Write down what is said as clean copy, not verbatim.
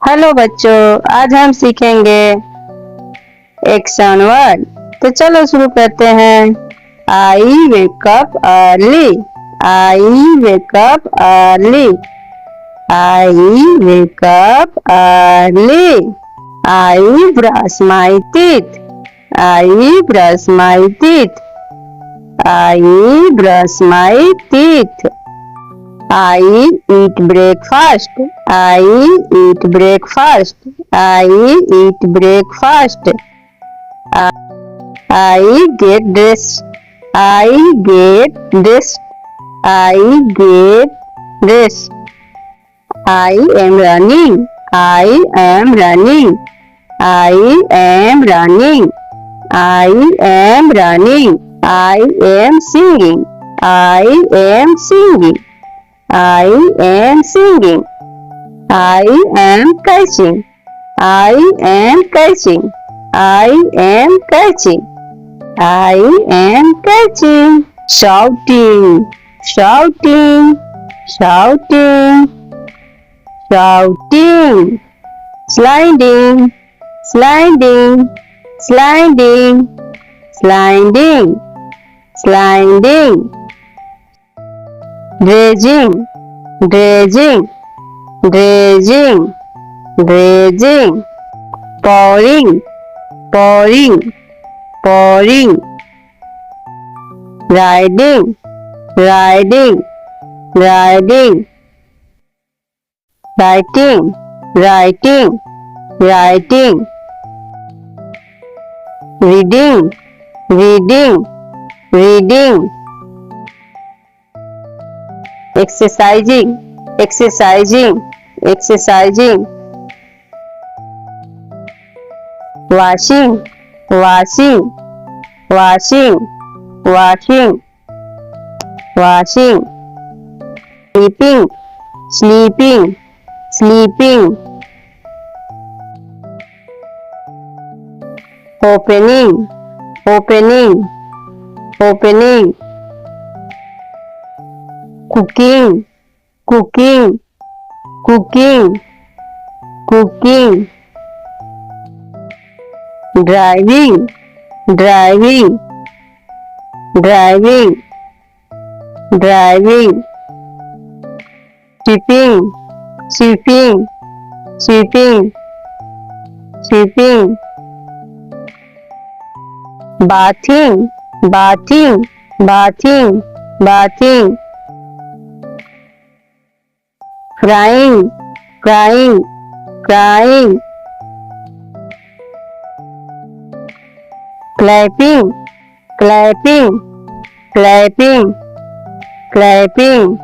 Hello बच्चों, आज हम सीखेंगे एक्शन वर्ड। तो चलो शुरू करते हैं। I wake up early, I wake up early, I wake up early, I brush my teeth, I brush my teeth, I brush my teeth, I eat breakfast. I eat breakfast. I eat breakfast. I get dressed. I get dressed. I get dressed. I am running. I am running. I am running. I am running. I am singing. I am singing. I am singing. I am catching. I am catching. I am catching. I am catching. Shouting. Shouting. Shouting. Shouting. Sliding. Sliding. Sliding. Sliding. Sliding. Dredging, dredging, dredging, dredging. Pouring, pouring, pouring. Riding, riding, riding. Writing, writing, writing. Reading, reading, reading. Exercising, exercising, exercising. Washing, washing, washing, washing, washing. Sleeping, sleeping, sleeping. Opening, opening, opening. Cooking, cooking, cooking, cooking. Driving, driving, driving, driving. Sweeping, sweeping, sweeping, sweeping. Bathing, bathing, bathing, bathing. Crying, crying, crying. Clapping, clapping, clapping, clapping.